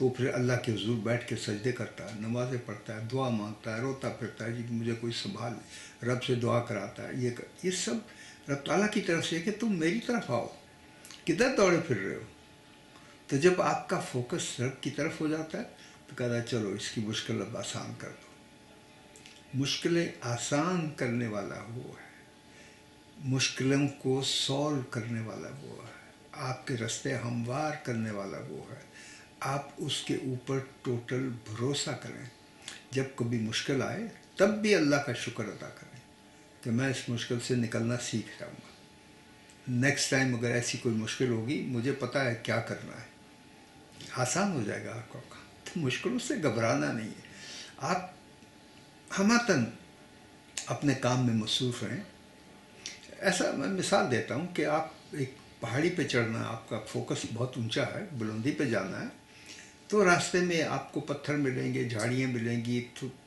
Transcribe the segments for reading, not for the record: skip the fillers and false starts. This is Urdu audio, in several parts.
تو پھر اللہ کے حضور بیٹھ کے سجدے کرتا ہے، نمازیں پڑھتا ہے، دعا مانگتا ہے، روتا پھرتا ہے جی مجھے کوئی سنبھال لے، رب سے دعا کراتا ہے، یہ سب رب تعالیٰ کی طرف سے ہے کہ تم میری طرف آؤ، کدھر دوڑے پھر رہے ہو؟ تو جب آپ کا فوکس رب کی طرف ہو جاتا ہے تو کہتا ہے چلو اس کی مشکل اب آسان کر دو. مشکلیں آسان کرنے والا وہ ہے، مشکلوں کو سولو کرنے والا وہ ہے، آپ کے راستے ہموار کرنے والا وہ ہے. آپ اس کے اوپر ٹوٹل بھروسہ کریں. جب کبھی مشکل آئے تب بھی اللہ کا شکر ادا کریں کہ میں اس مشکل سے نکلنا سیکھ جاؤں گا. نیکسٹ ٹائم اگر ایسی کوئی مشکل ہوگی مجھے پتہ ہے کیا کرنا ہے، آسان ہو جائے گا آپ کا کام. تو مشکلوں سے گھبرانا نہیں ہے، آپ ہمتاً اپنے کام میں مصروف رہیں. ایسا میں مثال دیتا ہوں کہ آپ ایک پہاڑی پہ چڑھنا، آپ کا فوکس بہت اونچا ہے، بلندی پہ جانا ہے، تو راستے میں آپ کو پتھر ملیں گے، جھاڑیاں ملیں گی،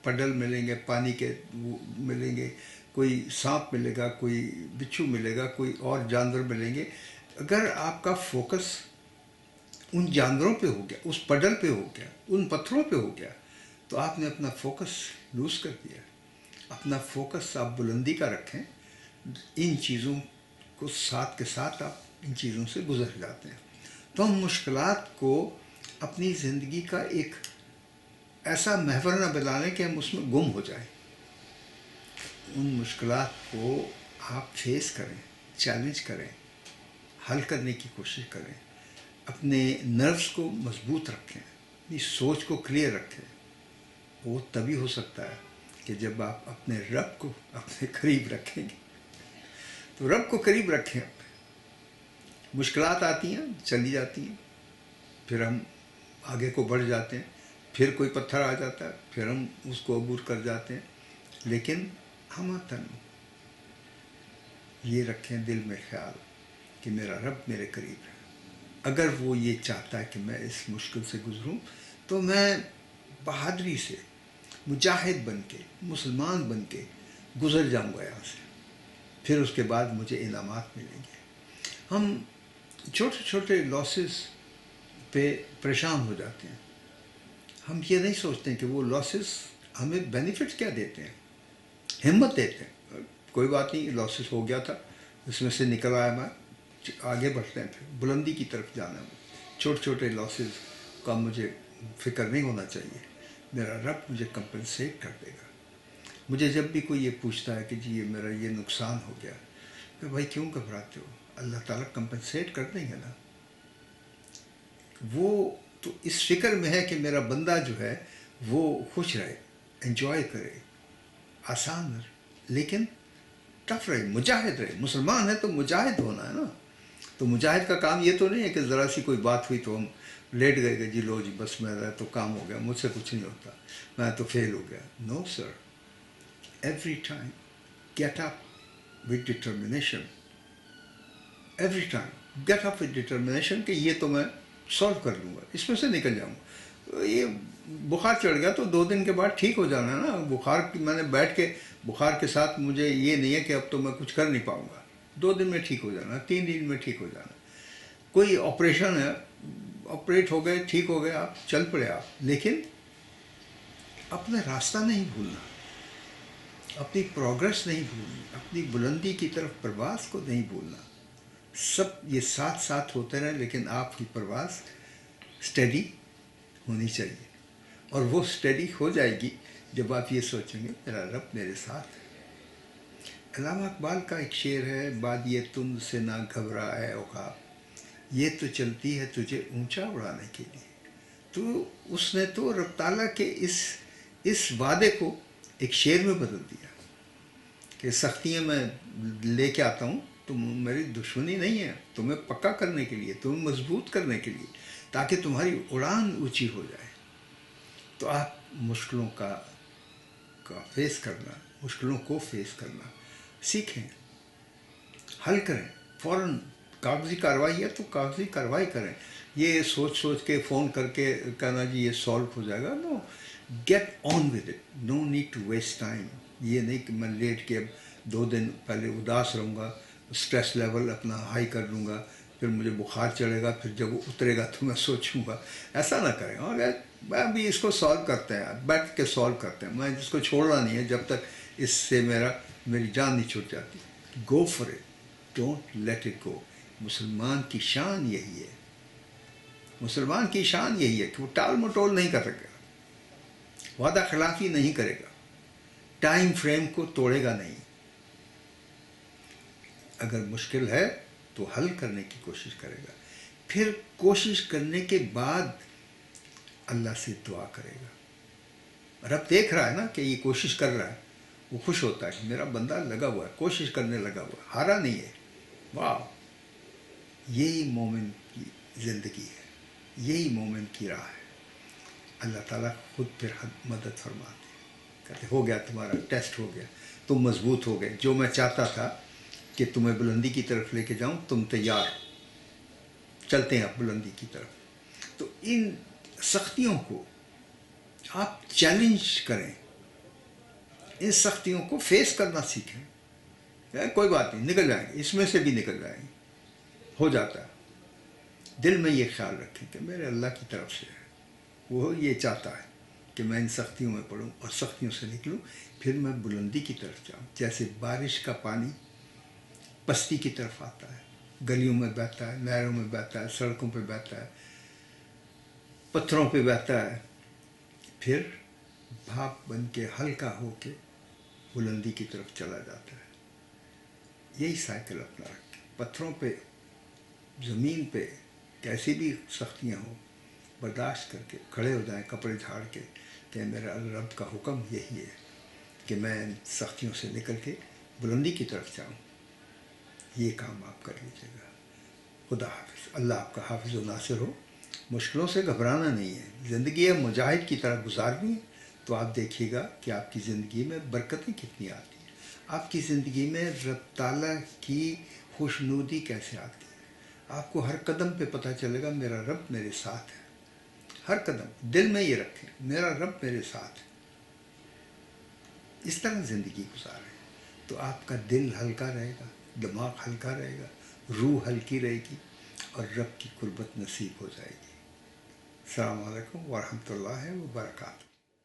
پڈل ملیں گے، پانی کے ملیں گے، کوئی سانپ ملے گا، کوئی بچھو ملے گا، کوئی اور جانور ملیں گے. اگر آپ کا فوکس ان جانوروں پہ ہو گیا، اس پڈل پہ ہو گیا، ان پتھروں پہ ہو گیا، تو آپ نے اپنا فوکس لوز کر دیا. اپنا فوکس آپ بلندی کا رکھیں. ان چیزوں کو ساتھ کے ساتھ آپ ان چیزوں سے گزر جاتے ہیں. تو ہم مشکلات کو اپنی زندگی کا ایک ایسا محور نہ بنا لیں کہ ہم اس میں گم ہو جائیں. ان مشکلات کو آپ فیس کریں، چیلنج کریں، حل کرنے کی کوشش کریں. اپنے نروس کو مضبوط رکھیں، اپنی سوچ کو کلیئر رکھیں. وہ تبھی ہو سکتا ہے کہ جب آپ اپنے رب کو اپنے قریب رکھیں گے. تو رب کو قریب رکھیں. مشکلات آتی ہیں، چلی جاتی ہیں، پھر ہم آگے کو بڑھ جاتے ہیں. پھر کوئی پتھر آ جاتا ہے، پھر ہم اس کو عبور کر جاتے ہیں. لیکن ہم یہ رکھیں دل میں خیال کہ میرا رب میرے قریب ہے. اگر وہ یہ چاہتا ہے کہ میں اس مشکل سے گزروں تو میں بہادری سے مجاہد بن کے، مسلمان بن کے گزر جاؤں گا یہاں سے. پھر اس کے بعد مجھے انعامات ملیں گے. ہم چھوٹے چھوٹے لاسز پہ پریشان ہو جاتے ہیں. ہم یہ نہیں سوچتے ہیں کہ وہ لاسز ہمیں بینیفٹ کیا دیتے ہیں، ہمت دیتے ہیں. کوئی بات نہیں، لاسز ہو گیا تھا، اس میں سے نکل آیا میں، آگے بڑھتے ہیں، پھر بلندی کی طرف جانا ہے. چھوٹے چھوٹے لاسز کا مجھے فکر نہیں ہونا چاہیے. میرا رب مجھے کمپنسیٹ کر دے گا. مجھے جب بھی کوئی یہ پوچھتا ہے کہ جی یہ میرا یہ نقصان ہو گیا، کہ بھائی کیوں گھبراتے ہو، اللہ تعالیٰ کمپنسیٹ کر دیں گے نا. وہ تو اس فکر میں ہے کہ میرا بندہ جو ہے وہ خوش رہے، انجوائے کرے، آسان رہے، لیکن ٹف رہے، مجاہد رہے. مسلمان ہے تو مجاہد ہونا ہے نا. تو مجاہد کا کام یہ تو نہیں ہے کہ ذرا سی کوئی بات ہوئی تو ہم لیٹ گئے کہ جی لو جی بس میرا تو کام ہو گیا، مجھ سے کچھ نہیں ہوتا، میں تو فیل ہو گیا. No sir, every time get up with determination. Every time get up with determination کہ یہ تو میں سولو کر لوں گا، اس میں سے نکل جاؤں گا. یہ بخار چڑھ گیا تو 2 دن کے بعد ٹھیک ہو جانا ہے نا. بخار میں نے بیٹھ کے بخار کے ساتھ مجھے یہ نہیں ہے کہ اب تو میں کچھ کر نہیں پاؤں گا. 2 دن میں ٹھیک ہو جانا، 3 دن میں ٹھیک ہو جانا. کوئی آپریشن ہے، آپریٹ ہو گئے، ٹھیک ہو گئے، آپ چل پڑے آپ. لیکن اپنا راستہ نہیں بھولنا، اپنی پروگرس نہیں بھولنی، اپنی بلندی کی طرف پرواز کو نہیں بھولنا. سب یہ ساتھ ساتھ ہوتے رہیں، لیکن آپ کی پرواز اسٹڈی ہونی چاہیے. اور وہ اسٹڈی ہو جائے گی جب آپ یہ سوچیں گے میرا رب میرے ساتھ ہے. علامہ اقبال کا ایک شعر ہے، باد یہ تم سے نہ گھبرائے عقاب، یہ تو چلتی ہے تجھے اونچا اڑانے کے لیے. تو اس نے تو رب تعالیٰ کے اس وعدے کو ایک شعر میں بدل دیا کہ سختیاں میں لے کے آتا ہوں، تم میری دشمنی نہیں ہے، تمہیں پکا کرنے کے لیے، تمہیں مضبوط کرنے کے لیے، تاکہ تمہاری اڑان اونچی ہو جائے. تو آپ مشکلوں کا فیس کرنا، مشکلوں کو فیس کرنا سیکھیں، حل کریں. فوراً کاغذی کارروائی ہے تو کاغذی کارروائی کریں. یہ سوچ سوچ کے فون کر کے کہنا جی یہ سالو ہو جائے گا، no, get on with it. No need to waste time. یہ نہیں کہ میں لیٹ کے اب 2 دن پہلے اداس رہوں گا، اسٹریس لیول اپنا ہائی کر لوں گا، پھر مجھے بخار چڑھے گا، پھر جب وہ اترے گا تو میں سوچوں گا. ایسا نہ کریں. اور میں ابھی اس کو سالو کرتے ہیں، بیٹھ کے سالو کرتے ہیں. میں اس کو چھوڑنا نہیں ہے جب تک اس سے میری جان نہیں چھوٹ جاتی. Go for it, don't let it go. مسلمان کی شان یہی ہے، مسلمان کی شان یہی ہے کہ وہ ٹال مٹول نہیں کر سکے گا، وعدہ خلافی نہیں کرے گا، ٹائم فریم کو توڑے گا نہیں. اگر مشکل ہے تو حل کرنے کی کوشش کرے گا، پھر کوشش کرنے کے بعد اللہ سے دعا کرے گا. رب دیکھ رہا ہے نا کہ یہ کوشش کر رہا ہے، وہ خوش ہوتا ہے کہ میرا بندہ لگا ہوا ہے، کوشش کرنے لگا ہوا ہے، ہارا نہیں ہے. واہ، یہی مومن کی زندگی ہے، یہی مومن کی راہ ہے. اللہ تعالیٰ خود پھر مدد فرماتے ہیں، کہتے ہو گیا، تمہارا ٹیسٹ ہو گیا، تم مضبوط ہو گئے. جو میں چاہتا تھا کہ تمہیں بلندی کی طرف لے کے جاؤں، تم تیار، چلتے ہیں اب بلندی کی طرف. تو ان سختیوں کو آپ چیلنج کریں، ان سختیوں کو فیس کرنا سیکھیں. کوئی بات نہیں، نکل جائیں گے، اس میں سے بھی نکل جائیں گے، ہو جاتا ہے. دل میں یہ خیال رکھیں کہ میرے اللہ کی طرف سے ہے، وہ یہ چاہتا ہے کہ میں ان سختیوں میں پڑھوں اور سختیوں سے نکلوں، پھر میں بلندی کی طرف جاؤں. جیسے بارش کا پانی پستی کی طرف آتا ہے، گلیوں میں بہتا ہے، نہروں میں بہتا ہے، سڑکوں پہ بہتا ہے، پتھروں پہ بہتا ہے، پھر بھاپ بن کے ہلکا ہو کے بلندی کی طرف چلا جاتا ہے. یہی سائیکل اپنا رکھیں. پتھروں پہ، زمین پہ کیسی بھی سختیاں ہوں، برداشت کر کے کھڑے ہو جائیں کپڑے جھاڑ کے کہ میرا رب کا حکم یہی ہے کہ میں ان سختیوں سے نکل کے بلندی کی طرف جاؤں. یہ کام آپ کر لیجیے گا. خدا حافظ. اللہ آپ کا حافظ و ناصر ہو. مشکلوں سے گھبرانا نہیں ہے، زندگی ہے مجاہد کی طرح گزارنی ہے. تو آپ دیکھیے گا کہ آپ کی زندگی میں برکتیں کتنی آتی ہیں، آپ کی زندگی میں رب تعالیٰ کی خوشنودی کیسے آتی ہے. آپ کو ہر قدم پہ پتہ چلے گا میرا رب میرے ساتھ ہے. ہر قدم دل میں یہ رکھیں، میرا رب میرے ساتھ ہے. اس طرح زندگی گزاریں تو آپ کا دل ہلکا رہے گا، دماغ ہلکا رہے گا، روح ہلکی رہے گی اور رب کی قربت نصیب ہو جائے گی. السلام علیکم ورحمۃ اللہ وبرکاتہ.